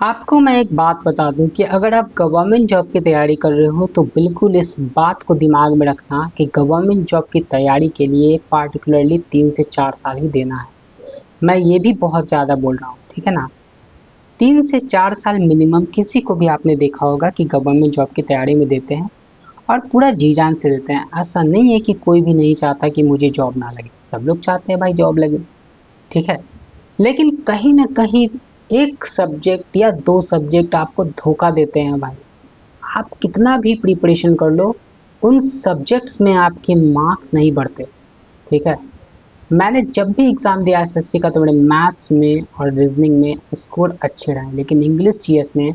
आपको मैं एक बात बता दूं कि अगर आप गवर्नमेंट जॉब की तैयारी कर रहे हो तो बिल्कुल इस बात को दिमाग में रखना कि गवर्नमेंट जॉब की तैयारी के लिए पार्टिकुलरली 3 से 4 साल ही देना है। मैं ये भी बहुत ज़्यादा बोल रहा हूँ, ठीक है ना। 3 से 4 साल मिनिमम किसी को भी आपने देखा होगा कि गवर्नमेंट जॉब की तैयारी में देते हैं और पूरा जी जान से देते हैं। ऐसा नहीं है कि कोई भी नहीं चाहता कि मुझे जॉब ना लगे, सब लोग चाहते हैं भाई जॉब लगे, ठीक है। लेकिन कहीं ना कहीं एक सब्जेक्ट या दो सब्जेक्ट आपको धोखा देते हैं भाई। आप कितना भी प्रिपरेशन कर लो, उन सब्जेक्ट्स में आपके मार्क्स नहीं बढ़ते, ठीक है। मैंने जब भी एग्जाम दिया एसएससी का तो मेरे मैथ्स में और रीजनिंग में स्कोर अच्छे रहे, लेकिन इंग्लिश जीएस में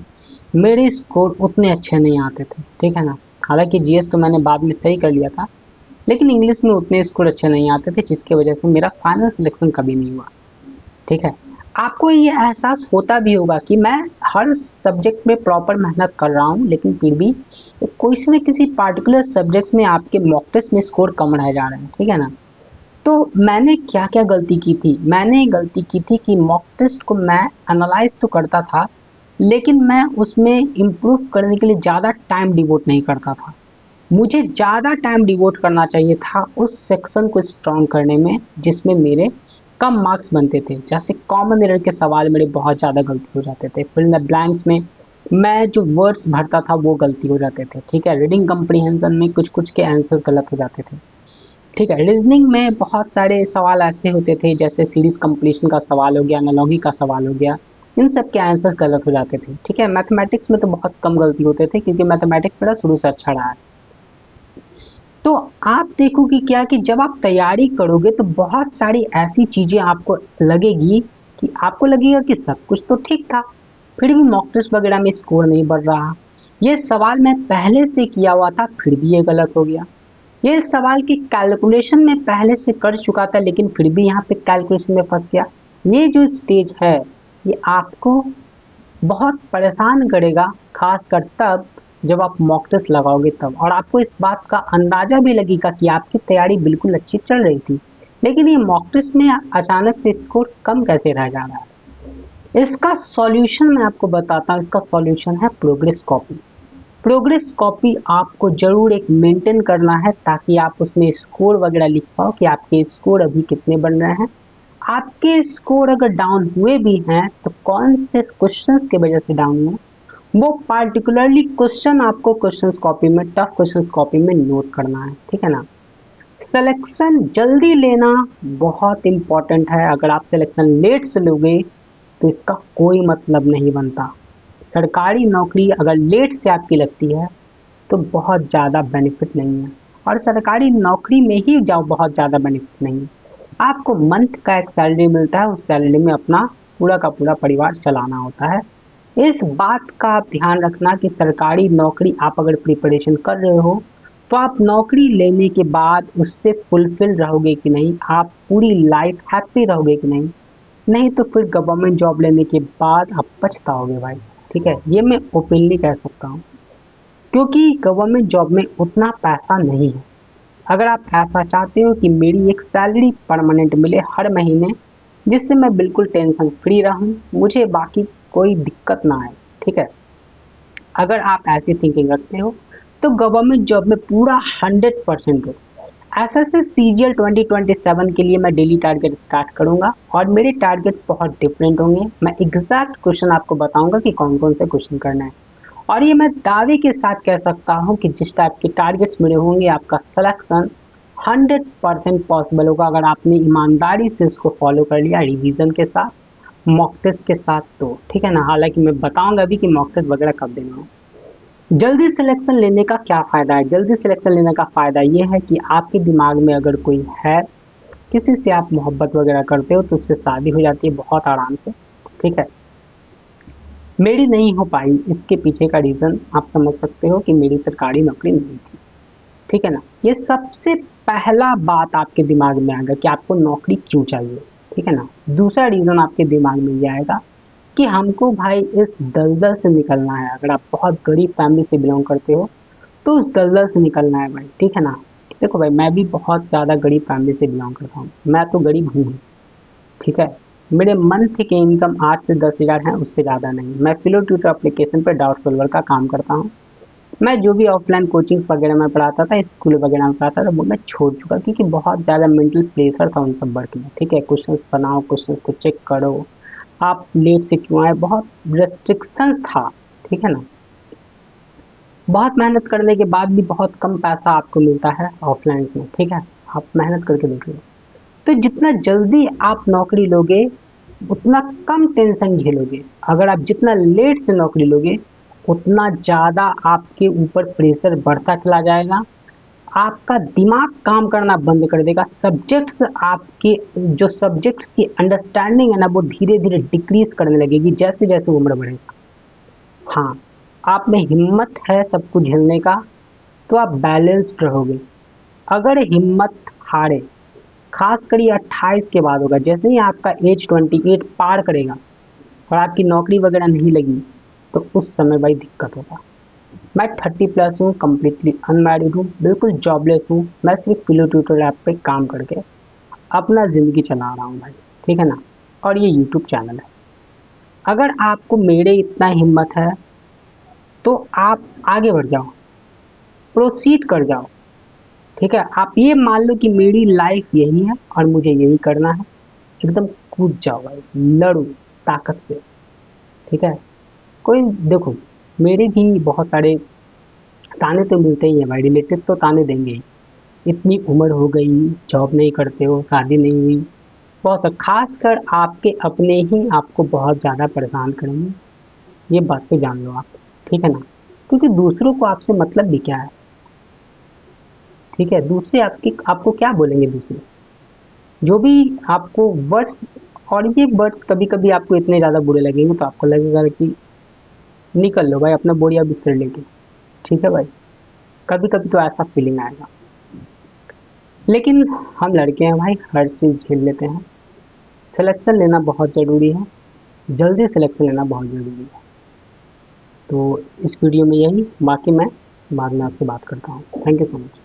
मेरे स्कोर उतने अच्छे नहीं आते थे, ठीक है ना। हालांकि जीएस तो मैंने बाद में सही कर लिया था, लेकिन इंग्लिश में उतने स्कोर अच्छे नहीं आते थे, जिसकी वजह से मेरा फाइनल सिलेक्शन कभी नहीं हुआ, ठीक है। आपको ये एहसास होता भी होगा कि मैं हर सब्जेक्ट में प्रॉपर मेहनत कर रहा हूँ, लेकिन फिर भी किसी न किसी पार्टिकुलर सब्जेक्ट्स में आपके मॉक टेस्ट में स्कोर कम रह जा रहे हैं, ठीक है ना। तो मैंने क्या क्या गलती की थी, मैंने गलती की थी कि मॉक टेस्ट को मैं एनालाइज तो करता था, लेकिन मैं उसमें इम्प्रूव करने के लिए ज़्यादा टाइम डिवोट नहीं करता था। मुझे ज़्यादा टाइम डिवोट करना चाहिए था उस सेक्शन को स्ट्रॉन्ग करने में जिसमें मेरे कम मार्क्स बनते थे। जैसे कॉमन एरर के सवाल मेरे बहुत ज़्यादा गलती हो जाते थे, फिल इन द ब्लैंक्स में मैं जो वर्ड्स भरता था वो गलती हो जाते थे, ठीक है। रीडिंग कम्प्रीहेंशन में कुछ कुछ के आंसर्स गलत हो जाते थे, ठीक है। रीजनिंग में बहुत सारे सवाल ऐसे होते थे, जैसे सीरीज कंप्लीशन का सवाल हो गया, एनालॉजी का सवाल हो गया, इन सब के आंसर गलत हो जाते थे, ठीक है। मैथमेटिक्स में तो बहुत कम गलती होते थे, क्योंकि मैथमेटिक्स मेरा शुरू से अच्छा रहा है। तो आप देखोगे क्या कि जब आप तैयारी करोगे तो बहुत सारी ऐसी चीजें आपको लगेगी कि आपको लगेगा कि सब कुछ तो ठीक था, फिर भी मॉक टेस्ट वगैरह में स्कोर नहीं बढ़ रहा। ये सवाल मैं पहले से किया हुआ था, फिर भी ये गलत हो गया। ये सवाल की कैलकुलेशन में पहले से कर चुका था, लेकिन फिर भी यहाँ पे कैलकुलेशन में फंस गया। ये जो स्टेज है, ये आपको बहुत परेशान करेगा, खासकर तब जब आप मॉक टेस्ट लगाओगे तब, और आपको इस बात का अंदाजा भी लगेगा कि आपकी तैयारी बिल्कुल अच्छी चल रही थी, लेकिन ये मॉक टेस्ट में अचानक से स्कोर कम कैसे रह जा रहा है। इसका सॉल्यूशन मैं आपको बताता हूँ। इसका सॉल्यूशन है प्रोग्रेस कॉपी। प्रोग्रेस कॉपी आपको जरूर एक मेंटेन करना है, ताकि आप उसमें स्कोर वगैरह लिख पाओ कि आपके स्कोर अभी कितने बन रहे हैं। आपके स्कोर अगर डाउन हुए भी हैं तो कौन से क्वेश्चंस की वजह से डाउन हुए, वो पार्टिकुलरली क्वेश्चन आपको क्वेश्चंस कॉपी में, टफ क्वेश्चंस कॉपी में नोट करना है, ठीक है ना। सिलेक्शन जल्दी लेना बहुत इंपॉर्टेंट है। अगर आप सिलेक्शन लेट से लोगे तो इसका कोई मतलब नहीं बनता। सरकारी नौकरी अगर लेट से आपकी लगती है तो बहुत ज़्यादा बेनिफिट नहीं है, और सरकारी नौकरी में ही जाओ बहुत ज़्यादा बेनिफिट नहीं है। आपको मंथ का एक सैलरी मिलता है, उस सैलरी में अपना पूरा का पूरा परिवार चलाना होता है। इस बात का आप ध्यान रखना कि सरकारी नौकरी आप अगर प्रिपरेशन कर रहे हो तो आप नौकरी लेने के बाद उससे फुलफिल रहोगे कि नहीं, आप पूरी लाइफ हैप्पी रहोगे कि नहीं। नहीं तो फिर गवर्नमेंट जॉब लेने के बाद आप पछताओगे भाई, ठीक है। ये मैं ओपनली कह सकता हूँ, क्योंकि गवर्नमेंट जॉब में उतना पैसा नहीं है। अगर आप ऐसा चाहते हो कि मेरी एक सैलरी परमानेंट मिले हर महीने, जिससे मैं बिल्कुल टेंशन फ्री रहूं, मुझे बाकी कोई दिक्कत ना आए, ठीक है। अगर आप ऐसी थिंकिंग रखते हो तो गवर्नमेंट जॉब में पूरा 100% दो। एसएससी सीजीएल 2027 के लिए मैं डेली टारगेट स्टार्ट करूंगा, और मेरे टारगेट बहुत डिफरेंट होंगे। मैं एग्जैक्ट क्वेश्चन आपको बताऊंगा कि कौन कौन से क्वेश्चन करना है, और ये मैं दावे के साथ कह सकता हूँ कि जिस टाइप के टारगेट्स मेरे होंगे आपका सिलेक्शन 100% पॉसिबल होगा, अगर आपने ईमानदारी से उसको फॉलो कर लिया, रिवीजन के साथ, मॉक टेस्ट के साथ, तो ठीक है ना। हालांकि मैं बताऊंगा अभी कि मॉक टेस्ट वगैरह कब देना है। जल्दी सिलेक्शन लेने का क्या फ़ायदा है? जल्दी सिलेक्शन लेने का फ़ायदा ये है कि आपके दिमाग में अगर कोई है, किसी से आप मोहब्बत वगैरह करते हो, तो उससे शादी हो जाती है बहुत आराम से, ठीक है। मेरी नहीं हो पाई, इसके पीछे का रीज़न आप समझ सकते हो कि मेरी सरकारी नौकरी नहीं थी, ठीक है ना। ये सबसे पहला बात आपके दिमाग में आएगा कि आपको नौकरी क्यों चाहिए, ठीक है ना। दूसरा रीज़न आपके दिमाग में ये आएगा कि हमको भाई इस दलदल से निकलना है। अगर आप बहुत गरीब फैमिली से बिलोंग करते हो तो उस दलदल से निकलना है भाई, ठीक है ना। देखो भाई, मैं भी बहुत ज़्यादा गरीब फैमिली से बिलोंग करता हूँ, मैं तो गरीब हूँ ही, ठीक है। मेरे मंथ की इनकम 8 से 10 हज़ार है, उससे ज़्यादा नहीं। मैं फिलो ट्यूटर एप्लीकेशन पर डाउट सॉल्वर का काम करता हूँ। मैं जो भी ऑफलाइन कोचिंग्स वगैरह में पढ़ाता था, स्कूल वगैरह में पढ़ाता था, वो मैं छोड़ चुका क्योंकि बहुत ज़्यादा मेंटल प्रेशर था उन सब वर्क में। ठीक है, क्वेश्चंस बनाओ, क्वेश्चंस को चेक करो, आप लेट से क्यों आए, बहुत रेस्ट्रिक्शन था। ठीक है ना। बहुत मेहनत करने के बाद भी बहुत कम पैसा आपको मिलता है ऑफलाइन में। ठीक है, आप मेहनत करके देखिए। तो जितना जल्दी आप नौकरी लोगे उतना कम टेंशन झेलोगे। अगर आप जितना लेट से नौकरी लोगे उतना ज़्यादा आपके ऊपर प्रेशर बढ़ता चला जाएगा। आपका दिमाग काम करना बंद कर देगा। सब्जेक्ट्स आपके, जो सब्जेक्ट्स की अंडरस्टैंडिंग है ना, वो धीरे धीरे डिक्रीज करने लगेगी जैसे जैसे उम्र बढ़ेगा। हाँ, आप में हिम्मत है सब कुछ झेलने का तो आप बैलेंस्ड रहोगे। अगर हिम्मत हारे, खासकर ये 28 के बाद होगा, जैसे ही आपका एज 28 पार करेगा और आपकी नौकरी वगैरह नहीं लगी, तो उस समय भाई दिक्कत होगा। मैं 30+ हूँ, कम्प्लीटली अनमैरिड हूँ, बिल्कुल जॉबलेस हूँ। मैं सिर्फ फिलो ट्यूटर ऐप पे काम करके अपना ज़िंदगी चला रहा हूँ भाई। ठीक है ना। और ये यूट्यूब चैनल है। अगर आपको मेरे इतना हिम्मत है तो आप आगे बढ़ जाओ, प्रोसीड कर जाओ। ठीक है, आप ये मान लो कि मेरी लाइफ यही है और मुझे यही करना है। एकदम कूद जाओ भाई, लड़ो ताकत से। ठीक है, कोई देखो, मेरे भी बहुत सारे ताने तो मिलते ही हैं भाई, रिलेटिव तो ताने देंगे ही। इतनी उम्र हो गई, जॉब नहीं करते हो, शादी नहीं हुई। बहुत सा खासकर आपके अपने ही आपको बहुत ज़्यादा परेशान करेंगे, ये बात तो जान लो आप। ठीक है ना, क्योंकि दूसरों को आपसे मतलब भी क्या है। ठीक है, दूसरे आपकी आपको क्या बोलेंगे दूसरे, जो भी आपको वर्ड्स, और ये वर्ड्स कभी कभी आपको इतने ज़्यादा बुरे लगेंगे तो आपको लगेगा कि निकल लो भाई अपना बोरिया बिस्तर लेके। ठीक है भाई, कभी कभी तो ऐसा फीलिंग आएगा। लेकिन हम लड़के हैं भाई, हर चीज़ झेल लेते हैं। सिलेक्शन लेना बहुत ज़रूरी है, जल्दी सिलेक्शन लेना बहुत ज़रूरी है। तो इस वीडियो में यही, बाकी मैं बाद में आपसे बात करता हूँ। Thank you so much.